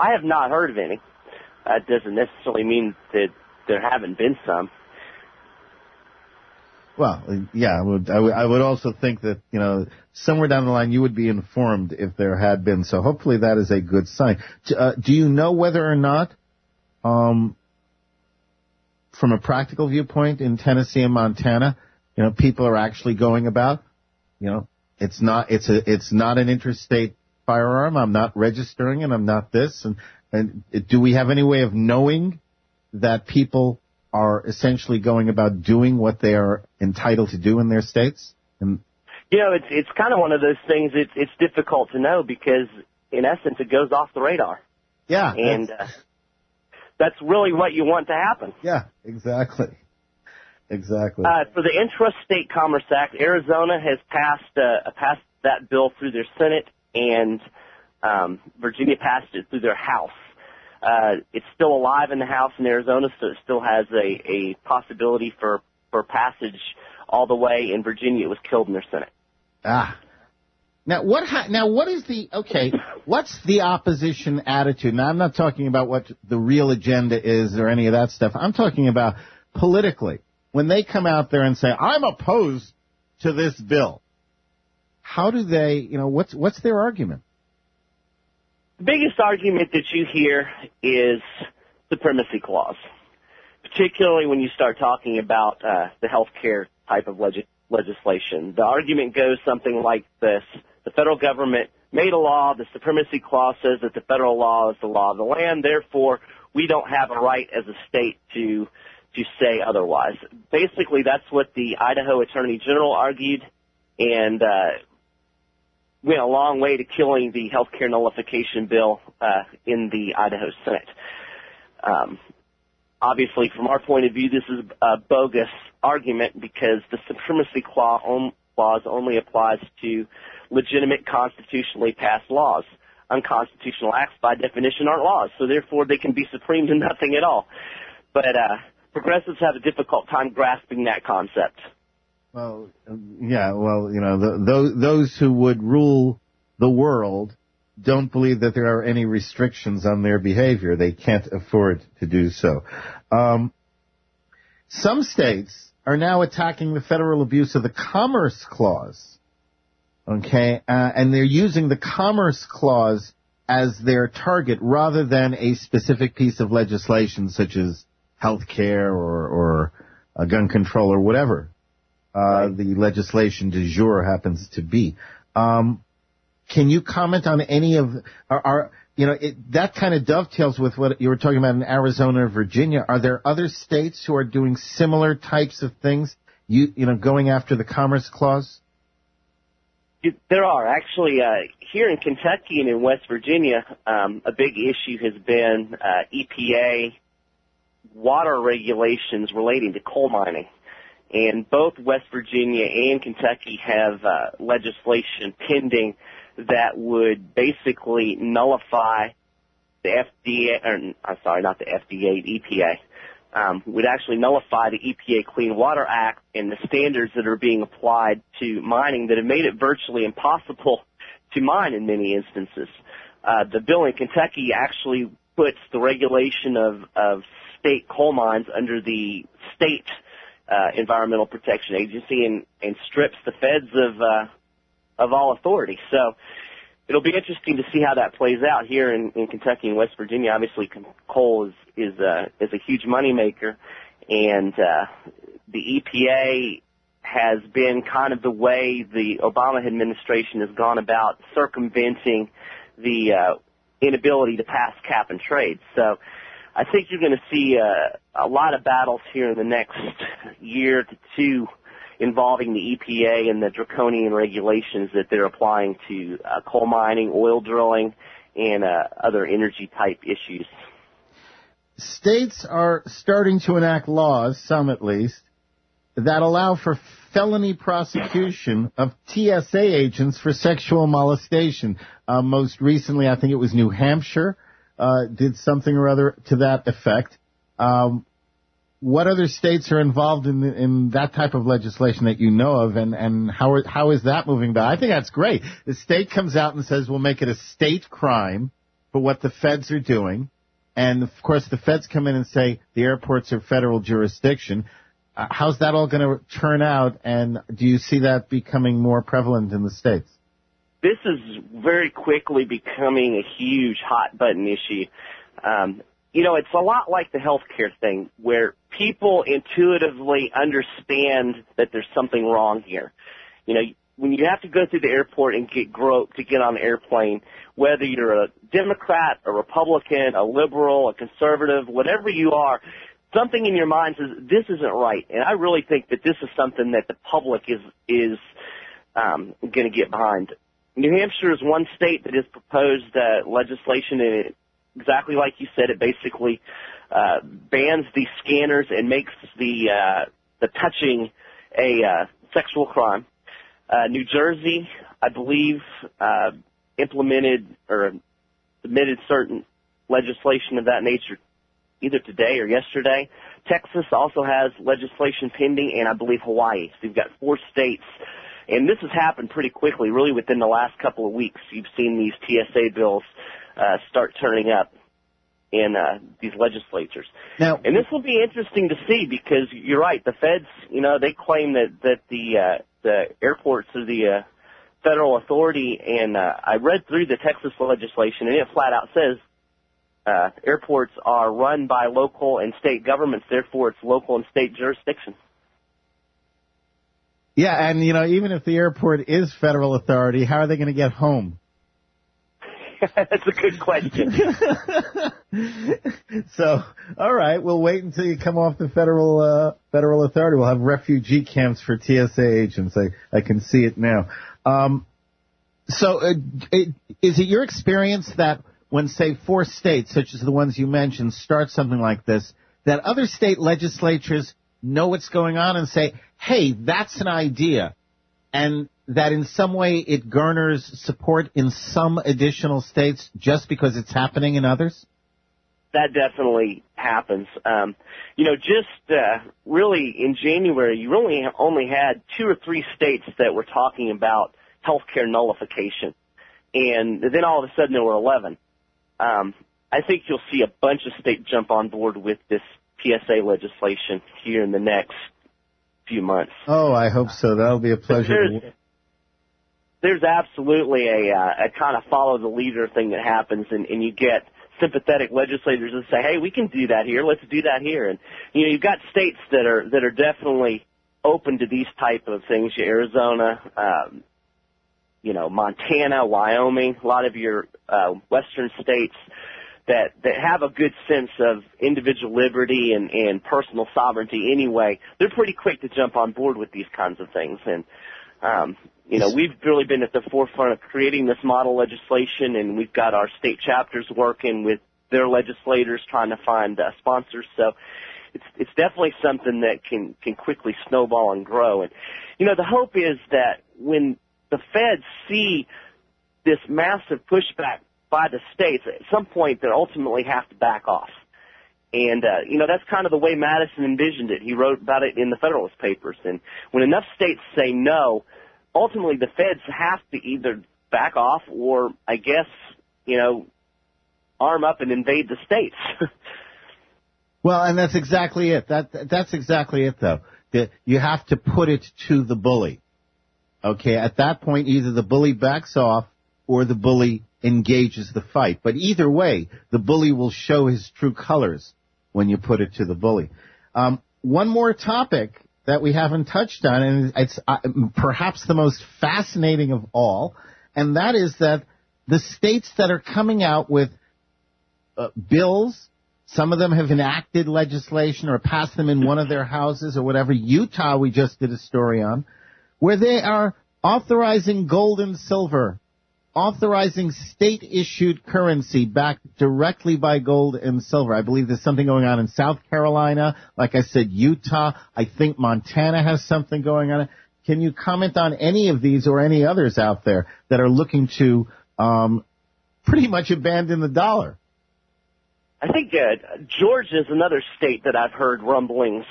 I have not heard of any. That doesn't necessarily mean that there haven't been some. Well, yeah, I would also think that, somewhere down the line you would be informed if there had been. So hopefully that is a good sign. Do you know whether or not, from a practical viewpoint in Tennessee and Montana, people are actually going about, it's not an interstate firearm. I'm not registering and I'm not this. And do we have any way of knowing that people are essentially going about doing what they are entitled to do in their states? And it's kind of one of those things. It's difficult to know because, in essence, it goes off the radar. Yeah, and that's really what you want to happen. Yeah, exactly. For the Intrastate Commerce Act, Arizona has passed that bill through their Senate, and Virginia passed it through their House. It's still alive in the House in Arizona, so it still has a possibility for passage all the way. In Virginia, it was killed in their Senate. Now what's the opposition attitude? Now, I'm not talking about what the real agenda is or any of that stuff. I'm talking about politically. When they come out there and say, I'm opposed to this bill, how do they, what's their argument? The biggest argument that you hear is supremacy clause, particularly when you start talking about the health care type of legislation. The argument goes something like this. The federal government made a law. The supremacy clause says that the federal law is the law of the land. Therefore, we don't have a right as a state to say otherwise. Basically, that's what the Idaho Attorney General argued, and went a long way to killing the health care nullification bill in the Idaho Senate. Obviously, from our point of view, this is a bogus argument because the supremacy clause only applies to legitimate constitutionally passed laws. Unconstitutional acts, by definition, aren't laws, so therefore they can be supreme to nothing at all. But progressives have a difficult time grasping that concept. Well, yeah, those who would rule the world don't believe that there are any restrictions on their behavior. They can't afford to do so. Some states are now attacking the federal abuse of the Commerce Clause, okay, and they're using the Commerce Clause as their target rather than a specific piece of legislation such as health care or gun control or whatever. The legislation du jour happens to be. Can you comment on any of that kind of dovetails with what you were talking about in Arizona or Virginia? Are there other states who are doing similar types of things, going after the Commerce Clause? There are. Actually, here in Kentucky and in West Virginia, a big issue has been EPA water regulations relating to coal mining. And both West Virginia and Kentucky have legislation pending that would basically nullify the FDA, not the FDA, the EPA, would actually nullify the EPA Clean Water Act and the standards that are being applied to mining that have made it virtually impossible to mine in many instances. The bill in Kentucky actually puts the regulation of state coal mines under the state Environmental Protection Agency and strips the feds of all authority. So it'll be interesting to see how that plays out here in Kentucky and West Virginia. Obviously, coal is a huge moneymaker, and the EPA has been kind of the way the Obama administration has gone about circumventing the inability to pass cap and trade. So I think you're going to see a lot of battles here in the next year to two involving the EPA and the draconian regulations that they're applying to coal mining, oil drilling, and other energy-type issues. States are starting to enact laws, some at least, that allow for felony prosecution of TSA agents for sexual molestation. Most recently, I think it was New Hampshire, did something or other to that effect. What other states are involved in that type of legislation that you know of, and how is that moving about? I think that's great. The state comes out and says we'll make it a state crime for what the feds are doing. And, of course, the feds come in and say the airports are federal jurisdiction. How's that all going to turn out, and do you see that becoming more prevalent in the states? This is very quickly becoming a huge hot-button issue. It's a lot like the healthcare thing, where people intuitively understand that there's something wrong here. When you have to go through the airport and get groped to get on an airplane, whether you're a Democrat, a Republican, a liberal, a conservative, whatever you are, something in your mind says this isn't right. And I really think that this is something that the public is going to get behind. New Hampshire is one state that has proposed legislation, and it, exactly like you said, it basically bans these scanners and makes the touching a sexual crime. New Jersey, I believe, implemented or submitted certain legislation of that nature either today or yesterday. Texas also has legislation pending, and I believe Hawaii. So you've got 4 states, and this has happened pretty quickly, really within the last couple of weeks. You've seen these TSA bills start turning up in these legislatures. Now, and this will be interesting to see because you're right, the feds, they claim that the airports are the federal authority, and I read through the Texas legislation, and it flat out says airports are run by local and state governments, therefore it's local and state jurisdiction. Yeah, and, even if the airport is federal authority, how are they going to get home? That's a good question. So, all right, we'll wait until you come off the federal authority. We'll have refugee camps for TSA agents. I can see it now. Is it your experience that when, say, 4 states, such as the ones you mentioned, start something like this, that other state legislatures know what's going on and say, hey, that's an idea, and that in some way it garners support in some additional states just because it's happening in others? That definitely happens. Really in January, you really only had 2 or 3 states that were talking about healthcare nullification. And then all of a sudden there were 11. I think you'll see a bunch of states jump on board with this PSA legislation here in the next few months. Oh, I hope so. That'll be a pleasure. There's absolutely a kind of follow the leader thing that happens, and you get sympathetic legislators that say, hey, we can do that here. Let's do that here. And, you've got states that are definitely open to these type of things. Arizona, Montana, Wyoming, a lot of your western states that have a good sense of individual liberty and personal sovereignty anyway. They're pretty quick to jump on board with these kinds of things. And, we've really been at the forefront of creating this model legislation, and we've got our state chapters working with their legislators trying to find sponsors. So it's definitely something that can quickly snowball and grow. And, the hope is that when the feds see this massive pushback by the states, at some point they'll ultimately have to back off. And, that's kind of the way Madison envisioned it. He wrote about it in the Federalist Papers. And when enough states say no, ultimately the feds have to either back off or, I guess, arm up and invade the states. Well, and that's exactly it. That's exactly it, though. You have to put it to the bully. Okay, at that point, either the bully backs off or the bully engages the fight. But either way, the bully will show his true colors when you put it to the bully. One more topic that we haven't touched on, and it's perhaps the most fascinating of all, and that is that the states that are coming out with bills, some of them have enacted legislation or passed them in one of their houses or whatever. Utah, we just did a story on, where they are authorizing gold and silver, authorizing state-issued currency backed directly by gold and silver. I believe there's something going on in South Carolina. Like I said, Utah. I think Montana has something going on. Can you comment on any of these or any others out there that are looking to pretty much abandon the dollar? I think Georgia is another state that I've heard rumblings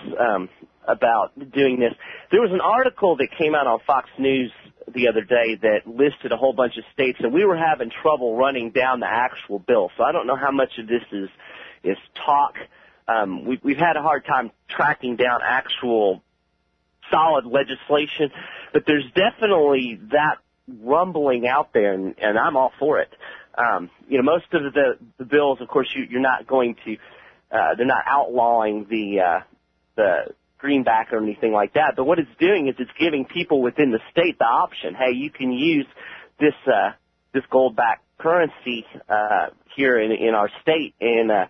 about doing this. There was an article that came out on Fox News the other day that listed a whole bunch of states, and we were having trouble running down the actual bill. So I don't know how much of this is talk. We've had a hard time tracking down actual solid legislation, but there's definitely that rumbling out there, and I'm all for it. Most of the bills, of course, you're not going to, they're not outlawing the greenback or anything like that, but what it's doing is it's giving people within the state the option, hey, you can use this gold-backed currency here in our state, and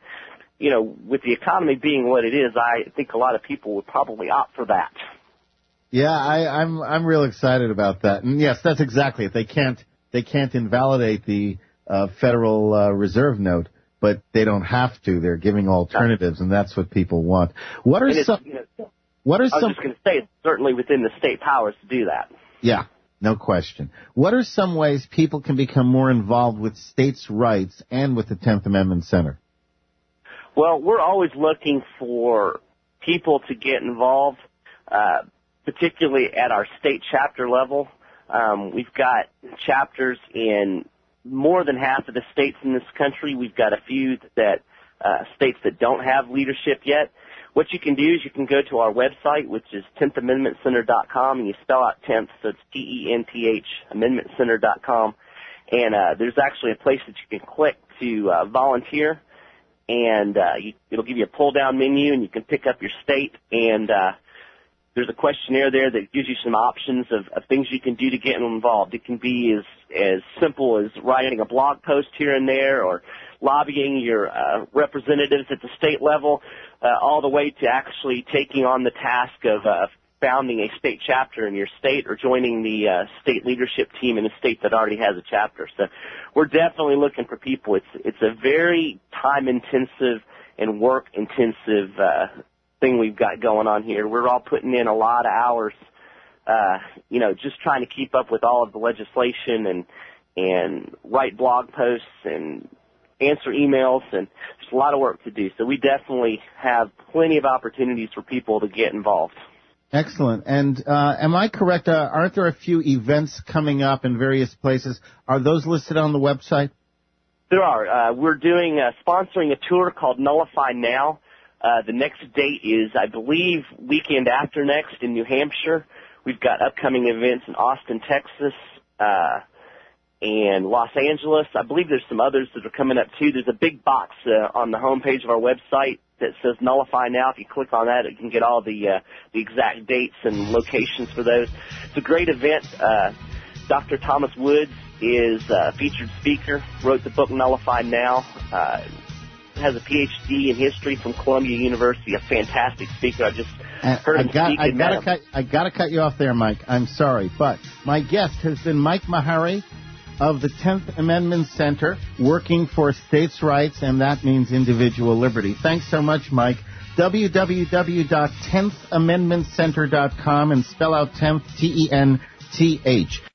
with the economy being what it is, I think a lot of people would probably opt for that. Yeah, I'm real excited about that. And yes, that's exactly it. They can't invalidate the Federal Reserve note, but they don't have to. They're giving alternatives, and that's what people want. What are some? I was just going to say, it's certainly within the state powers to do that. Yeah, no question. What are some ways people can become more involved with states' rights and with the 10th Amendment Center? Well, we're always looking for people to get involved, particularly at our state chapter level. We've got chapters in more than half of the states in this country. We've got a few states that don't have leadership yet. What you can do is you can go to our website, which is 10thamendmentcenter.com, and you spell out 10th, so it's TENTH, amendmentcenter.com. And there's actually a place that you can click to volunteer, and it'll give you a pull-down menu, and you can pick up your state, and there's a questionnaire there that gives you some options of things you can do to get involved. It can be as simple as writing a blog post here and there, or lobbying your representatives at the state level, all the way to actually taking on the task of founding a state chapter in your state, or joining the state leadership team in a state that already has a chapter. So we're definitely looking for people. It's a very time-intensive and work-intensive thing we've got going on here. We're all putting in a lot of hours, just trying to keep up with all of the legislation and write blog posts and answer emails, and there's a lot of work to do. So we definitely have plenty of opportunities for people to get involved. Excellent. And am I correct? Aren't there a few events coming up in various places? Are those listed on the website? There are. We're doing sponsoring a tour called Nullify Now. The next date is, I believe, weekend after next in New Hampshire. We've got upcoming events in Austin, Texas, and Los Angeles. I believe there's some others that are coming up, too. There's a big box on the homepage of our website that says Nullify Now. If you click on that, you can get all the exact dates and locations for those. It's a great event. Dr. Thomas Woods is a featured speaker, wrote the book Nullify Now, has a PhD in history from Columbia University, a fantastic speaker. I just heard him speak. I got to cut you off there, Mike. I'm sorry, but my guest has been Mike Maharrey of the 10th Amendment Center, working for states' rights, and that means individual liberty. Thanks so much, Mike. www.10thamendmentcenter.com, and spell out 10th, TENTH.